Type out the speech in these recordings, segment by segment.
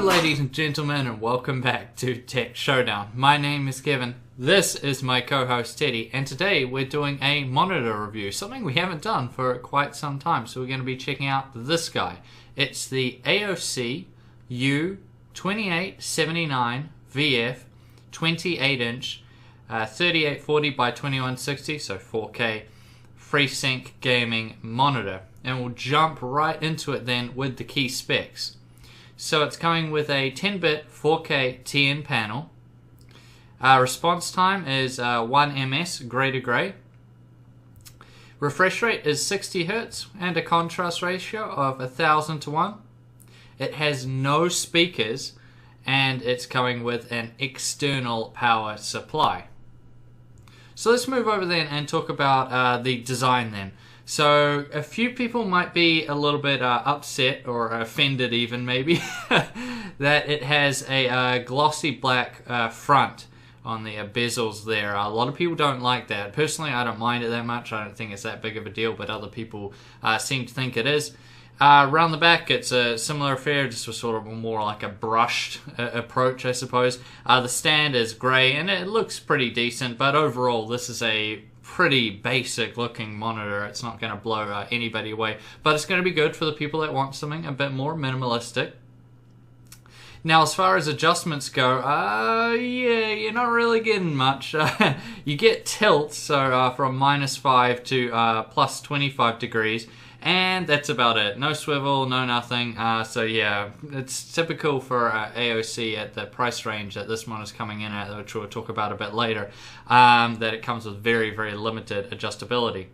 ladies and gentlemen, and welcome back to Tech Showdown. My name is Kevin, this is my co-host Teddy, and today we're doing a monitor review, something we haven't done for quite some time, so we're going to be checking out this guy. It's the AOC U2879VF 28-inch 3840 by 2160, so 4K FreeSync gaming monitor. And we'll jump right into it then with the key specs. So it's coming with a 10-bit 4K TN panel. Response time is 1 ms gray to gray. Refresh rate is 60 Hz and a contrast ratio of 1000 to 1. It has no speakers and it's coming with an external power supply. So let's move over then and talk about the design then. So a few people might be a little bit upset or offended even maybe that it has a glossy black front on the bezels there. A lot of people don't like that. Personally, I don't mind it that much. I don't think it's that big of a deal, but other people seem to think it is. Around the back, it's a similar affair, just a sort of more like a brushed approach, I suppose. The stand is grey and it looks pretty decent, but overall this is a pretty basic looking monitor. It's not going to blow anybody away, but it's going to be good for the people that want something a bit more minimalistic. Now, as far as adjustments go, yeah, you're not really getting much. You get tilt, so from -5 to +25 degrees, and that's about it. No swivel, no nothing. So yeah, it's typical for AOC at the price range that this one is coming in at, which we'll talk about a bit later, that it comes with very, very limited adjustability.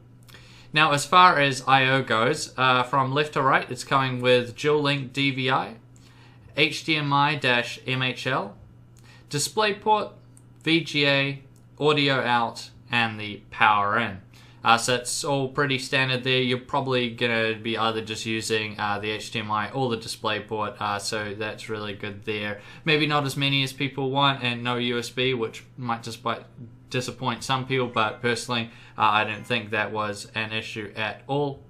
Now, as far as I/O goes, from left to right, it's coming with dual link DVI, HDMI-MHL, DisplayPort, VGA, audio out, and the power in. So it's all pretty standard there. You're probably going to be either just using the HDMI or the DisplayPort, so that's really good there. Maybe not as many as people want, and no USB, which might just disappoint some people, but personally I don't think that was an issue at all.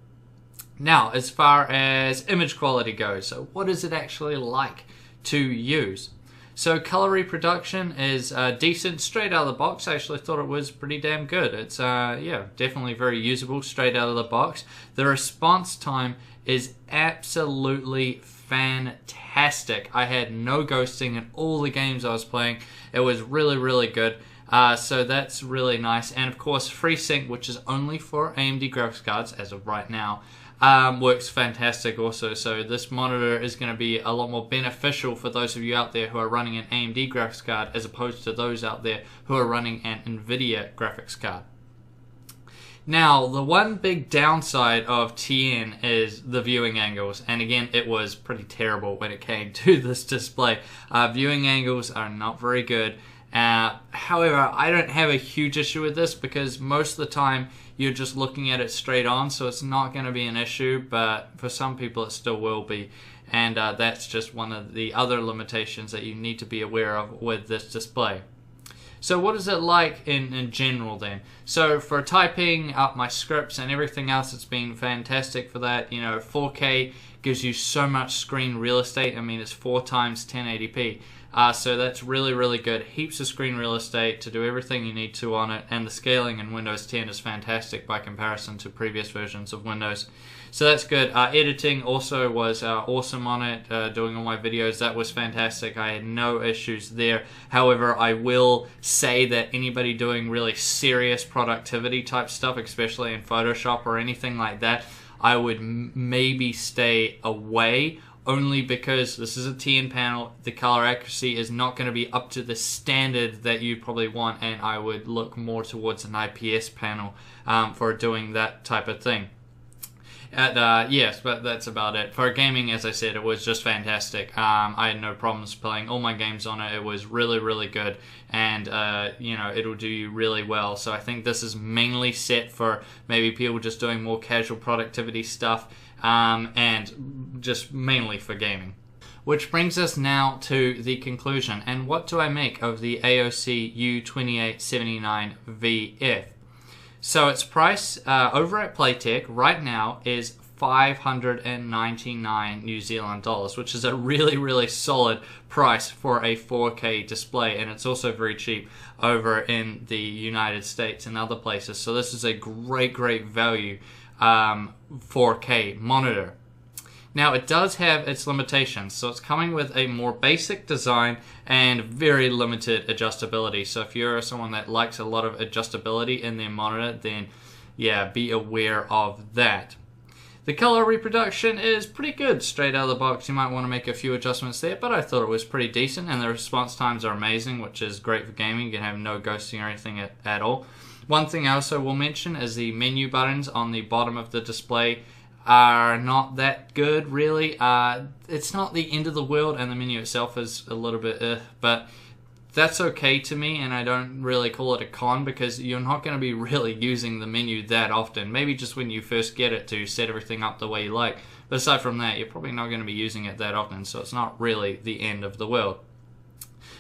Now, as far as image quality goes, so what is it actually like to use? So color reproduction is decent straight out of the box. I actually thought it was pretty damn good. It's yeah, definitely very usable straight out of the box. The response time is absolutely fantastic. I had no ghosting in all the games I was playing. It was really, really good. So that's really nice. And of course, FreeSync, which is only for AMD graphics cards as of right now, works fantastic also. So this monitor is going to be a lot more beneficial for those of you out there who are running an AMD graphics card as opposed to those out there who are running an NVIDIA graphics card. Now, the one big downside of TN is the viewing angles, and again, it was pretty terrible when it came to this display. Viewing angles are not very good. However, I don't have a huge issue with this because most of the time you're just looking at it straight on, so it's not going to be an issue, but for some people it still will be, and that's just one of the other limitations that you need to be aware of with this display. So what is it like in general then? So for typing up my scripts and everything else, it's been fantastic for that. You know, 4K gives you so much screen real estate. I mean, it's 4 times 1080p. So that's really, really good. Heaps of screen real estate to do everything you need to on it, and the scaling in Windows 10 is fantastic by comparison to previous versions of Windows. So that's good. Editing also was awesome on it. Doing all my videos, that was fantastic. I had no issues there. However, I will say that anybody doing really serious productivity type stuff, especially in Photoshop or anything like that, I would maybe stay away, only because this is a TN panel. The color accuracy is not going to be up to the standard that you probably want, and I would look more towards an IPS panel for doing that type of thing. Yes, but that's about it. For gaming, as I said, it was just fantastic. I had no problems playing all my games on it. It was really, really good, and you know, it'll do you really well. So I think this is mainly set for maybe people just doing more casual productivity stuff, and just mainly for gaming. Which brings us now to the conclusion. And what do I make of the AOC U2879VF? So its price over at Playtech right now is 599 New Zealand dollars, which is a really solid price for a 4K display, and it's also very cheap over in the United States and other places. So this is a great value 4K monitor. Now it does have its limitations, so it's coming with a more basic design and very limited adjustability. So if you're someone that likes a lot of adjustability in their monitor, then yeah, be aware of that. The color reproduction is pretty good straight out of the box. You might want to make a few adjustments there, but I thought it was pretty decent, and the response times are amazing, which is great for gaming. You can have no ghosting or anything at all. One thing I also will mention is the menu buttons on the bottom of the display are not that good, really. It's not the end of the world, and the menu itself is a little bit but that's okay to me, and I don't really call it a con because you're not going to be really using the menu that often. Maybe just when you first get it to set everything up the way you like, but aside from that, you're probably not going to be using it that often, so it's not really the end of the world.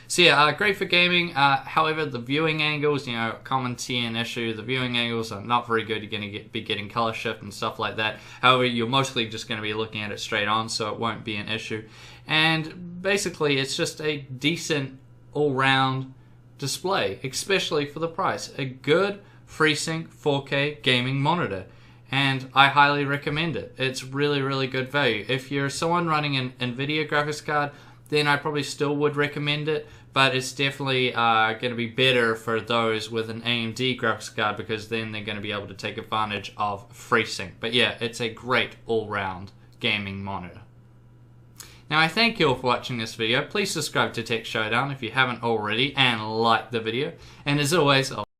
So yeah, great for gaming. However, the viewing angles, you know, common TN issue, the viewing angles are not very good. You're going to be getting color shift and stuff like that. However, you're mostly just going to be looking at it straight on, so it won't be an issue. And basically, it's just a decent all-round display, especially for the price. A good FreeSync 4K gaming monitor, and I highly recommend it. It's really good value. If you're someone running an NVIDIA graphics card, then I probably still would recommend it, but it's definitely going to be better for those with an AMD graphics card, because then they're going to be able to take advantage of FreeSync. But yeah, it's a great all-round gaming monitor. Now, I thank you all for watching this video. Please subscribe to Tech Showdown if you haven't already, and like the video. And as always,